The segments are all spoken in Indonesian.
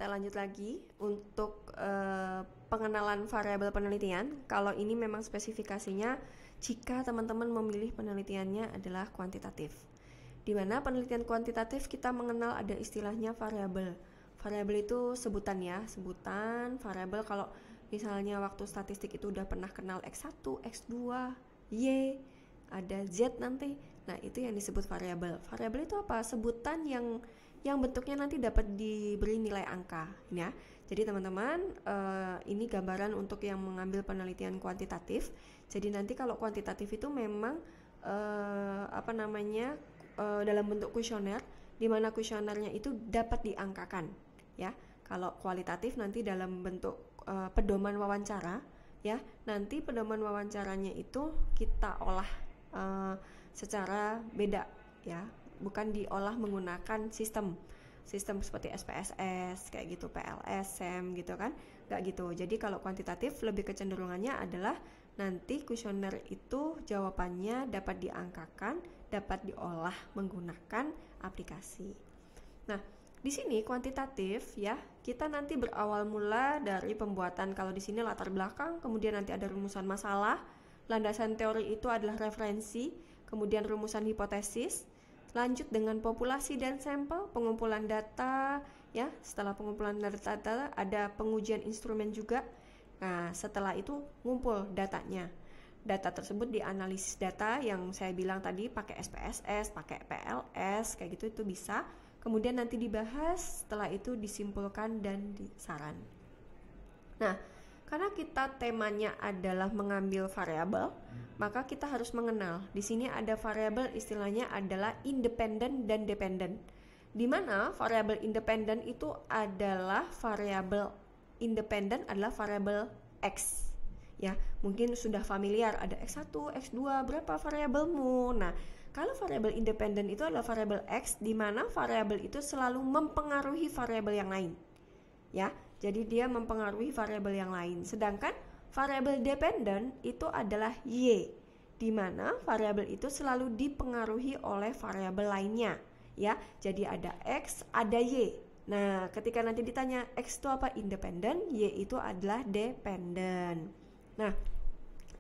kita lanjut lagi untuk pengenalan variabel penelitian. Kalau ini memang spesifikasinya jika teman-teman memilih penelitiannya adalah kuantitatif. Di mana penelitian kuantitatif kita mengenal ada istilahnya variabel. Variabel itu sebutan ya, sebutan variabel. Kalau misalnya waktu statistik itu udah pernah kenal X1, X2, Y, ada Z nanti. Nah, itu yang disebut variabel. Variabel itu apa? Sebutan yang bentuknya nanti dapat diberi nilai angka, ya. Jadi teman-teman, ini gambaran untuk yang mengambil penelitian kuantitatif. Jadi nanti kalau kuantitatif itu memang dalam bentuk kuesioner, di mana kuesionernya itu dapat diangkakan, ya. Kalau kualitatif nanti dalam bentuk pedoman wawancara, ya. Nanti pedoman wawancaranya itu kita olah secara beda, ya. Bukan diolah menggunakan sistem seperti SPSS kayak gitu, PLS, SEM gitu kan, nggak gitu. Jadi kalau kuantitatif lebih kecenderungannya adalah nanti kuesioner itu jawabannya dapat diangkakan, dapat diolah menggunakan aplikasi. Nah, di sini kuantitatif ya, kita nanti berawal mula dari pembuatan, kalau di sini latar belakang, kemudian nanti ada rumusan masalah, landasan teori itu adalah referensi, kemudian rumusan hipotesis, lanjut dengan populasi dan sampel, pengumpulan data, ya. Setelah pengumpulan data ada pengujian instrumen juga. Nah, setelah itu ngumpul datanya. Data tersebut dianalisis data yang saya bilang tadi pakai SPSS, pakai PLS, kayak gitu itu bisa. Kemudian nanti dibahas, setelah itu disimpulkan dan disaran. Nah, karena kita temanya adalah mengambil variabel, maka kita harus mengenal. Di sini ada variabel, istilahnya adalah independen dan dependen. Di mana variabel independen itu adalah variabel independen adalah variabel X. Ya, mungkin sudah familiar ada X1, X2, berapa variabelmu. Nah, kalau variabel independen itu adalah variabel X, di mana variabel itu selalu mempengaruhi variabel yang lain. Ya, jadi dia mempengaruhi variabel yang lain. Sedangkan variabel dependen itu adalah Y, di mana variabel itu selalu dipengaruhi oleh variabel lainnya. Ya, jadi ada X, ada Y. Nah, ketika nanti ditanya X itu apa? Independen, Y itu adalah dependen. Nah,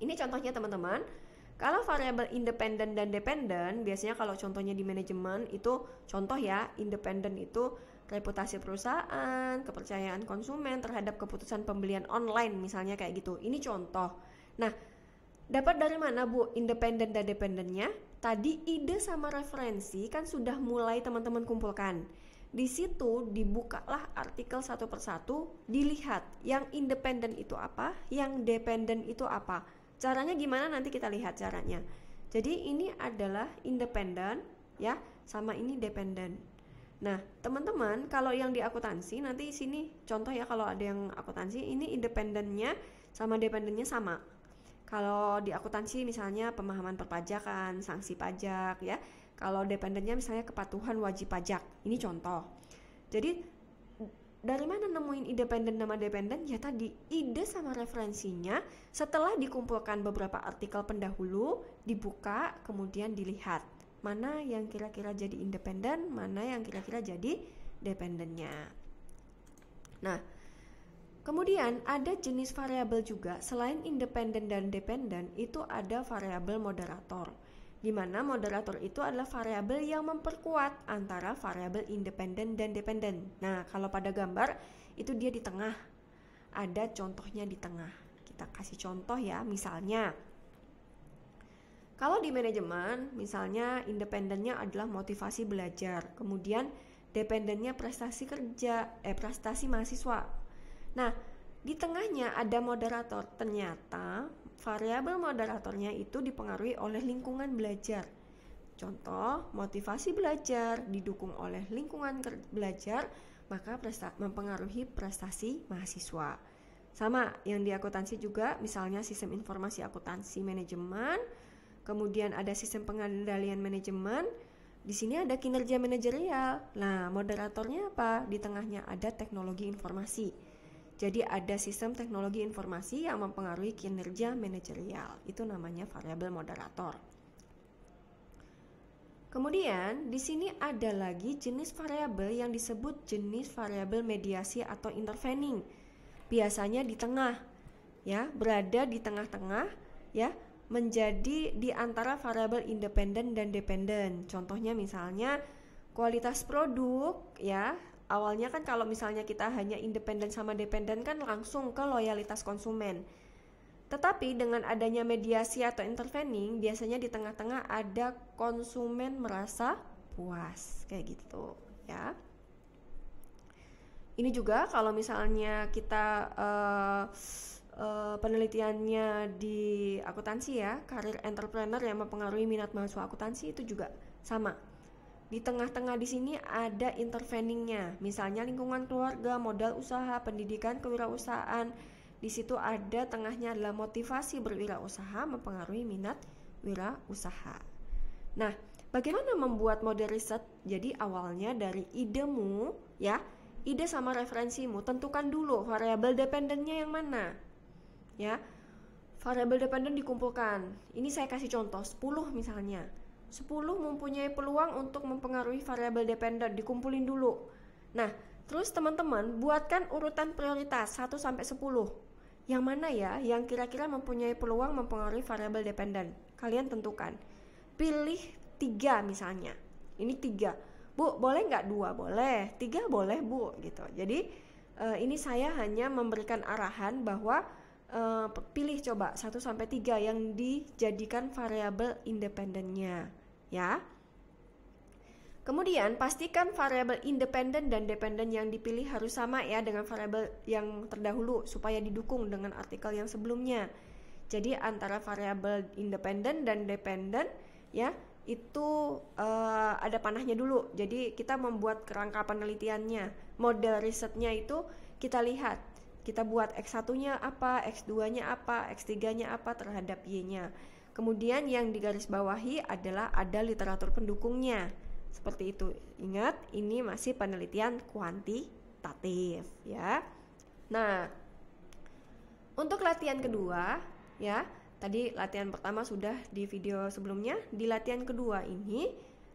ini contohnya teman-teman. Kalau variabel independen dan dependen, biasanya kalau contohnya di manajemen itu contoh ya, independen itu reputasi perusahaan, kepercayaan konsumen terhadap keputusan pembelian online misalnya kayak gitu. Ini contoh. Nah, dapat dari mana Bu independen dan dependennya? Tadi ide sama referensi kan sudah mulai teman-teman kumpulkan. Di situ dibukalah artikel satu persatu, dilihat yang independen itu apa, yang dependen itu apa. Caranya gimana nanti kita lihat caranya. Jadi ini adalah independen ya, sama ini dependen. Nah, teman-teman, kalau yang di akuntansi nanti sini contoh ya, kalau ada yang akuntansi ini independennya sama dependennya sama. Kalau di akuntansi misalnya pemahaman perpajakan, sanksi pajak ya. Kalau dependennya misalnya kepatuhan wajib pajak. Ini contoh. Jadi dari mana nemuin independen sama dependen? Ya tadi, ide sama referensinya setelah dikumpulkan beberapa artikel pendahulu, dibuka, kemudian dilihat mana yang kira-kira jadi independen, mana yang kira-kira jadi dependennya. Nah, kemudian ada jenis variabel juga, selain independen dan dependen, itu ada variabel moderator. Di mana moderator itu adalah variabel yang memperkuat antara variabel independen dan dependen. Nah, kalau pada gambar itu dia di tengah. Ada contohnya di tengah. Kita kasih contoh ya, misalnya kalau di manajemen, misalnya independennya adalah motivasi belajar, kemudian dependennya prestasi kerja, prestasi mahasiswa. Nah, di tengahnya ada moderator. Ternyata variabel moderatornya itu dipengaruhi oleh lingkungan belajar. Contoh, motivasi belajar didukung oleh lingkungan belajar, maka mempengaruhi prestasi mahasiswa. Sama yang di akuntansi juga, misalnya sistem informasi akuntansi manajemen, kemudian ada sistem pengendalian manajemen. Di sini ada kinerja manajerial. Nah, moderatornya apa? Di tengahnya ada teknologi informasi. Jadi ada sistem teknologi informasi yang mempengaruhi kinerja manajerial. Itu namanya variabel moderator. Kemudian di sini ada lagi jenis variabel yang disebut jenis variabel mediasi atau intervening. Biasanya di tengah, ya, berada di tengah-tengah, ya, menjadi di antara variabel independen dan dependen. Contohnya misalnya kualitas produk, ya. Awalnya kan kalau misalnya kita hanya independen sama dependen kan langsung ke loyalitas konsumen. Tetapi dengan adanya mediasi atau intervening, biasanya di tengah-tengah ada konsumen merasa puas, kayak gitu, ya. Ini juga kalau misalnya kita penelitiannya di akuntansi, ya, karir entrepreneur yang mempengaruhi minat mahasiswa akuntansi itu juga sama. Di tengah-tengah di sini ada interveningnya, misalnya lingkungan keluarga, modal usaha, pendidikan kewirausahaan. Di situ ada tengahnya adalah motivasi berwirausaha mempengaruhi minat wirausaha. Nah, bagaimana membuat model riset? Jadi awalnya dari idemu, ya, ide sama referensimu, tentukan dulu variabel dependennya yang mana, ya. Variabel dependen dikumpulkan. Ini saya kasih contoh 10 misalnya. 10 mempunyai peluang untuk mempengaruhi variabel dependen, dikumpulin dulu. Nah, terus teman-teman buatkan urutan prioritas 1 sampai 10. Yang mana ya yang kira-kira mempunyai peluang mempengaruhi variabel dependen? Kalian tentukan. Pilih 3 misalnya. Ini 3. Bu, boleh nggak 2? Boleh. 3 boleh, Bu, gitu. Jadi ini saya hanya memberikan arahan bahwa pilih coba 1 sampai 3 yang dijadikan variabel independennya, ya. Kemudian pastikan variabel independen dan dependen yang dipilih harus sama, ya, dengan variabel yang terdahulu supaya didukung dengan artikel yang sebelumnya. Jadi antara variabel independen dan dependen, ya, itu ada panahnya dulu. Jadi kita membuat kerangka penelitiannya, model risetnya itu kita lihat. Kita buat X1-nya apa, X2-nya apa, X3-nya apa terhadap Y-nya. Kemudian yang digarisbawahi adalah ada literatur pendukungnya. Seperti itu. Ingat, ini masih penelitian kuantitatif, ya. Nah, untuk latihan kedua, ya, tadi latihan pertama sudah di video sebelumnya. Di latihan kedua ini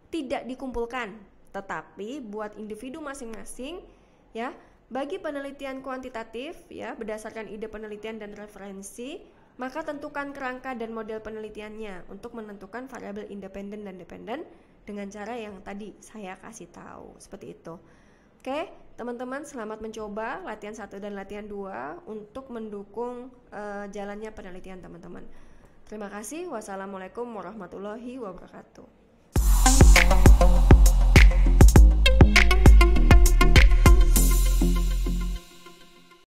tidak dikumpulkan, tetapi buat individu masing-masing, ya. Bagi penelitian kuantitatif, ya, berdasarkan ide penelitian dan referensi, maka tentukan kerangka dan model penelitiannya untuk menentukan variabel independen dan dependen dengan cara yang tadi saya kasih tahu, seperti itu. Oke, teman-teman, selamat mencoba latihan 1 dan latihan 2 untuk mendukung jalannya penelitian teman-teman. Terima kasih. Wassalamualaikum warahmatullahi wabarakatuh.